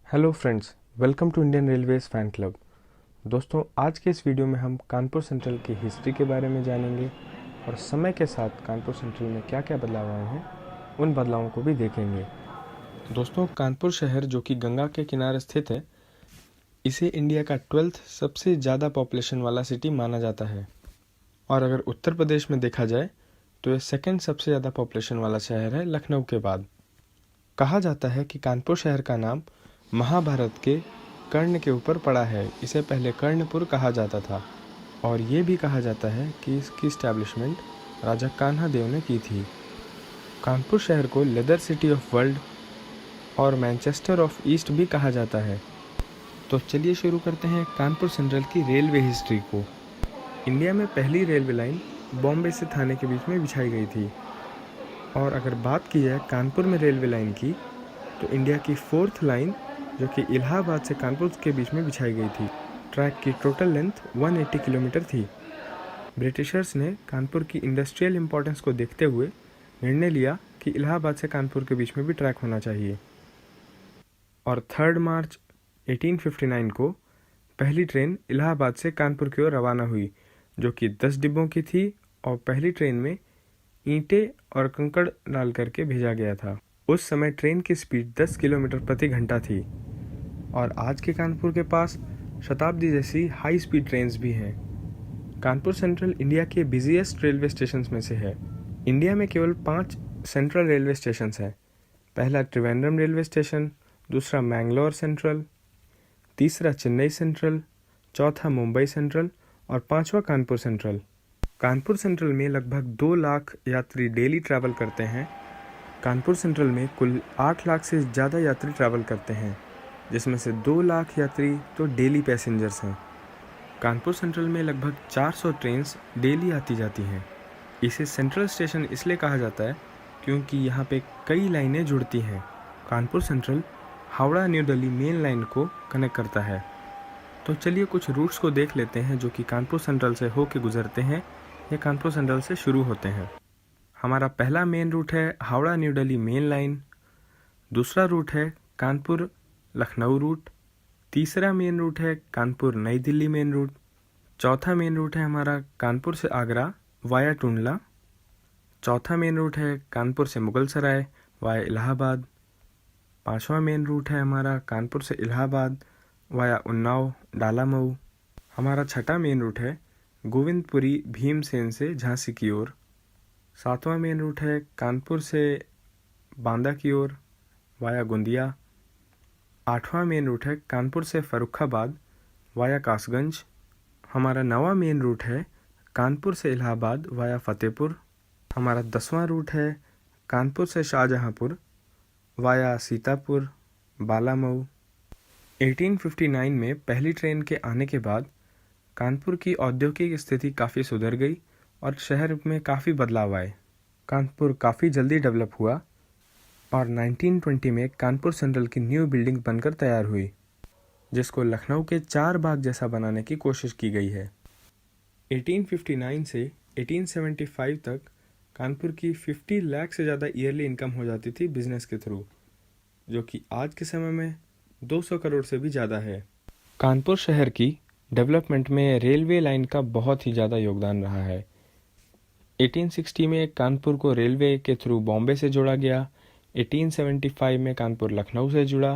Hello friends, welcome to Indian railways fan club. दोस्तों, आज के इस वीडियो में हम कानपुर सेंट्रल की हिस्ट्री के बारे में जानेंगे और समय के साथ कानपुर सेंट्रल में क्या क्या बदलाव आए हैं उन बदलावों को भी देखेंगे। दोस्तों, कानपुर शहर जो कि गंगा के किनारे स्थित है, इसे इंडिया का 12th सबसे ज़्यादा पॉपुलेशन वाला सिटी माना जाता है। और अगर उत्तर प्रदेश में देखा जाए तो ये सेकंड सबसे ज़्यादा पॉपुलेशन वाला शहर है लखनऊ के बाद। कहा जाता है कि कानपुर शहर का नाम महाभारत के कर्ण के ऊपर पड़ा है। इसे पहले कर्णपुर कहा जाता था और ये भी कहा जाता है कि इसकी इस्टेब्लिशमेंट राजा कान्हा देव ने की थी। कानपुर शहर को लेदर सिटी ऑफ वर्ल्ड और मैनचेस्टर ऑफ ईस्ट भी कहा जाता है। तो चलिए शुरू करते हैं कानपुर सेंट्रल की रेलवे हिस्ट्री को। इंडिया में पहली रेलवे लाइन बॉम्बे से थाने के बीच में बिछाई गई थी। और अगर बात की जाए कानपुर में रेलवे लाइन की, तो इंडिया की 4th लाइन जो कि इलाहाबाद से कानपुर के बीच में बिछाई गई थी। ट्रैक की टोटल लेंथ 180 किलोमीटर थी। ब्रिटिशर्स ने कानपुर की इंडस्ट्रियल इंपॉर्टेंस को देखते हुए निर्णय लिया कि इलाहाबाद से कानपुर के बीच में भी ट्रैक होना चाहिए। और 3 मार्च 1859 को पहली ट्रेन इलाहाबाद से कानपुर की ओर रवाना हुई, जो कि 10 डिब्बों की थी और पहली ट्रेन में ईंटें और कंकड़ डाल करके भेजा गया था। उस समय ट्रेन की स्पीड 10 किलोमीटर प्रति घंटा थी और आज के कानपुर के पास शताब्दी जैसी हाई स्पीड ट्रेन्स भी हैं। कानपुर सेंट्रल इंडिया के बिजीएस्ट रेलवे स्टेशंस में से है। इंडिया में केवल 5 सेंट्रल रेलवे स्टेशंस हैं। पहला त्रिवेंद्रम रेलवे स्टेशन, दूसरा मैंगलोर सेंट्रल, तीसरा चेन्नई सेंट्रल, चौथा मुंबई सेंट्रल और पांचवा कानपुर सेंट्रल। कानपुर सेंट्रल में लगभग 2 लाख यात्री डेली ट्रैवल करते हैं। कानपुर सेंट्रल में कुल 8 लाख से ज़्यादा यात्री ट्रैवल करते हैं, जिसमें से 2 लाख यात्री तो डेली पैसेंजर्स हैं। कानपुर सेंट्रल में लगभग 400 ट्रेन्स डेली आती जाती हैं। इसे सेंट्रल स्टेशन इसलिए कहा जाता है क्योंकि यहाँ पे कई लाइनें जुड़ती हैं। Kanpur central Howrah new Delhi main line को कनेक्ट करता है। तो चलिए कुछ रूट्स को देख लेते हैं जो कि कानपुर सेंट्रल से होके गुजरते हैं या कानपुर सेंट्रल से शुरू होते हैं। हमारा पहला मेन रूट है Howrah new Delhi main line. दूसरा रूट है कानपुर लखनऊ रूट। तीसरा मेन रूट है कानपुर नई दिल्ली मेन रूट। चौथा मेन रूट है हमारा कानपुर से आगरा वाया टुंडला। चौथा मेन रूट है कानपुर से मुगल सराय वाया इलाहाबाद। पांचवा मेन रूट है हमारा कानपुर से इलाहाबाद वाया उन्नाव डाला मऊ। हमारा छठा मेन रूट है गोविंदपुरी भीमसेन से झांसी की ओर। सातवां मेन रूट है कानपुर से बांदा की ओर वाया गोंदिया। आठवां मेन रूट है कानपुर से फर्रुखाबाद वाया कासगंज। हमारा 9वां मेन रूट है कानपुर से इलाहाबाद वाया फतेहपुर। हमारा 10वां रूट है कानपुर से शाहजहांपुर वाया सीतापुर बालामऊ। 1859 में पहली ट्रेन के आने के बाद कानपुर की औद्योगिक स्थिति काफ़ी सुधर गई और शहर में काफ़ी बदलाव आए। कानपुर काफ़ी जल्दी डेवलप हुआ और 1920 में कानपुर सेंट्रल की न्यू बिल्डिंग बनकर तैयार हुई, जिसको लखनऊ के 4 बाग जैसा बनाने की कोशिश की गई है। 1859 से 1875 तक कानपुर की 50 लाख से ज़्यादा ईयरली इनकम हो जाती थी बिजनेस के थ्रू, जो कि आज के समय में 200 करोड़ से भी ज़्यादा है। कानपुर शहर की डेवलपमेंट में रेलवे लाइन का बहुत ही ज़्यादा योगदान रहा है। 1860 में कानपुर को रेलवे के थ्रू बॉम्बे से जोड़ा गया। 1875 में कानपुर लखनऊ से जुड़ा।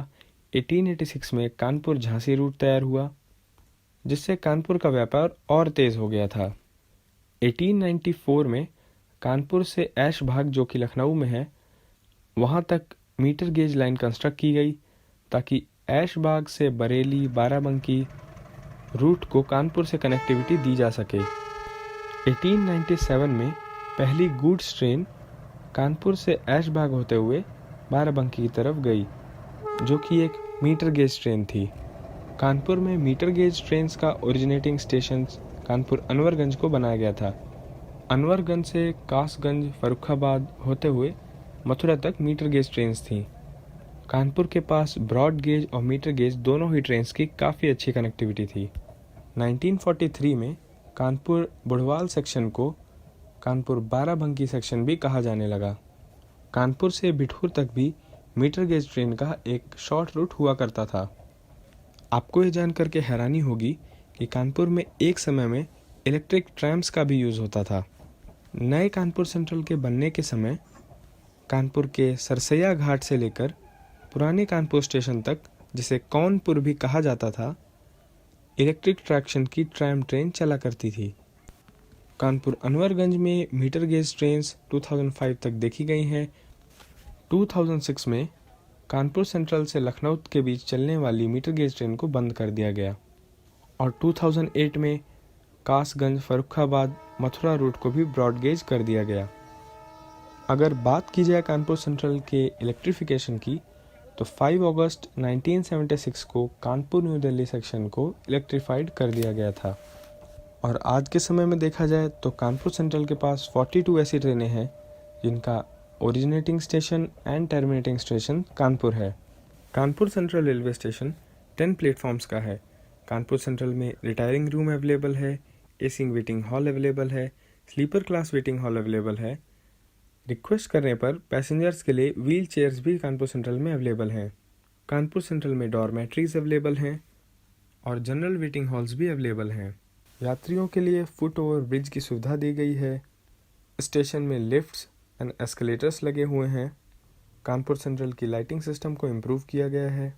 1886 में कानपुर झांसी रूट तैयार हुआ, जिससे कानपुर का व्यापार और तेज़ हो गया था। 1894 में कानपुर से ऐश बाग जो कि लखनऊ में है, वहाँ तक मीटर गेज लाइन कंस्ट्रक्ट की गई ताकि ऐश बाग से बरेली बाराबंकी रूट को कानपुर से कनेक्टिविटी दी जा सके। 1897 में पहली गुड्स ट्रेन कानपुर से ऐश बाग होते हुए बाराबंकी की तरफ गई, जो कि एक मीटर गेज ट्रेन थी। कानपुर में मीटर गेज ट्रेन्स का ओरिजिनेटिंग स्टेशन कानपुर अनवरगंज को बनाया गया था। अनवरगंज से कासगंज फर्रुखाबाद होते हुए मथुरा तक मीटर गेज ट्रेन्स थीं। कानपुर के पास ब्रॉड गेज और मीटर गेज दोनों ही ट्रेन्स की काफ़ी अच्छी कनेक्टिविटी थी। 1943 में कानपुर बुढ़वाल सेक्शन को कानपुर बाराबंकी सेक्शन भी कहा जाने लगा। कानपुर से बिठूर तक भी मीटर गेज ट्रेन का एक शॉर्ट रूट हुआ करता था। आपको यह जानकर के हैरानी होगी कि कानपुर में एक समय में इलेक्ट्रिक ट्रैम्स का भी यूज़ होता था। नए कानपुर सेंट्रल के बनने के समय कानपुर के सरसैया घाट से लेकर पुराने कानपुर स्टेशन तक, जिसे कौनपुर भी कहा जाता था, इलेक्ट्रिक ट्रैक्शन की ट्रैम ट्रेन चला करती थी। कानपुर अनवरगंज में मीटर गेज ट्रेन्स 2005 तक देखी गई हैं। 2006 में कानपुर सेंट्रल से लखनऊ के बीच चलने वाली मीटर गेज ट्रेन को बंद कर दिया गया और 2008 में कासगंज फर्रुखाबाद मथुरा रूट को भी ब्रॉड गेज कर दिया गया। अगर बात की जाए कानपुर सेंट्रल के इलेक्ट्रिफिकेशन की, तो 5 अगस्त 1976 को कानपुर न्यू दिल्ली सेक्शन को इलेक्ट्रीफाइड कर दिया गया था और आज के समय में देखा जाए तो कानपुर सेंट्रल के पास 42 ऐसी ट्रेनें हैं जिनका originating station and terminating station Kanpur है। Kanpur central railway station 10 platforms का है। कानपुर सेंट्रल में रिटायरिंग रूम अवेलेबल है, एसी वेटिंग हॉल अवेलेबल है, sleeper class waiting hall available है। रिक्वेस्ट करने पर पैसेंजर्स के लिए व्हील चेयर्स भी कानपुर सेंट्रल में अवेलेबल हैं। कानपुर सेंट्रल में डॉर्मेट्रीज अवेलेबल हैं और जनरल वेटिंग हॉल्स भी अवेलेबल हैं। यात्रियों के लिए फुट ओवर ब्रिज की सुविधा दी गई है। स्टेशन में लिफ्ट्स एंड एस्केलेटर्स लगे हुए हैं। कानपुर सेंट्रल की लाइटिंग सिस्टम को इम्प्रूव किया गया है।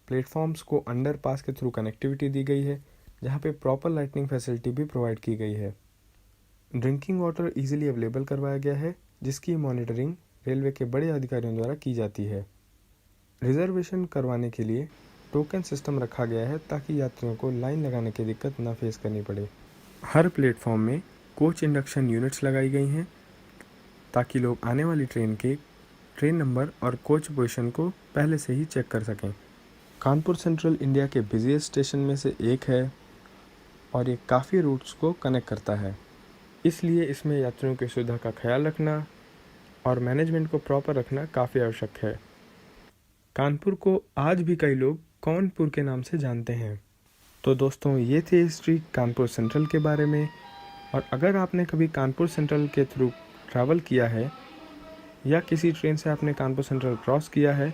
प्लेटफॉर्म्स को अंडर पास के थ्रू कनेक्टिविटी दी गई है, जहाँ पे प्रॉपर लाइटनिंग फैसिलिटी भी प्रोवाइड की गई है। ड्रिंकिंग वाटर ईजिली अवेलेबल करवाया गया है, जिसकी मॉनिटरिंग रेलवे के बड़े अधिकारियों द्वारा की जाती है। रिजर्वेशन करवाने के लिए टोकन सिस्टम रखा गया है ताकि यात्रियों को लाइन लगाने की दिक्कत ना फेस करनी पड़े। हर प्लेटफॉर्म में कोच इंडक्शन यूनिट्स लगाई गई हैं ताकि लोग आने वाली ट्रेन के ट्रेन नंबर और कोच पोजीशन को पहले से ही चेक कर सकें। कानपुर सेंट्रल इंडिया के बिजीएस्ट स्टेशन में से एक है और ये काफ़ी रूट्स को कनेक्ट करता है, इसलिए इसमें यात्रियों की सुविधा का ख्याल रखना और मैनेजमेंट को प्रॉपर रखना काफ़ी आवश्यक है। कानपुर को आज भी कई लोग कौनपुर के नाम से जानते हैं। तो दोस्तों, ये थे हिस्ट्री कानपुर सेंट्रल के बारे में। और अगर आपने कभी कानपुर सेंट्रल के थ्रू ट्रैवल किया है या किसी ट्रेन से आपने कानपुर सेंट्रल क्रॉस किया है,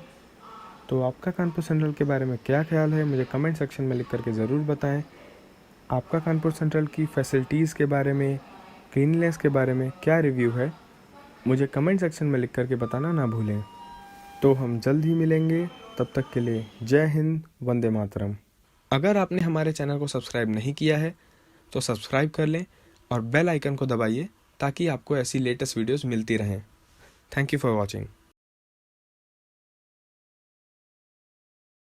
तो आपका कानपुर सेंट्रल के बारे में क्या ख्याल है, मुझे कमेंट सेक्शन में लिख करके ज़रूर बताएं। आपका कानपुर सेंट्रल की फैसिलिटीज़ के बारे में, क्लीननेस के बारे में क्या रिव्यू है, मुझे कमेंट सेक्शन में लिख करके बताना ना भूलें। तो हम जल्द ही मिलेंगे, तब तक के लिए जय हिंद, वंदे मातरम। अगर आपने हमारे चैनल को सब्सक्राइब नहीं किया है तो सब्सक्राइब कर लें और बेल आइकन को दबाइए ताकि आपको ऐसी लेटेस्ट वीडियोस मिलती रहें। Thank you for watching.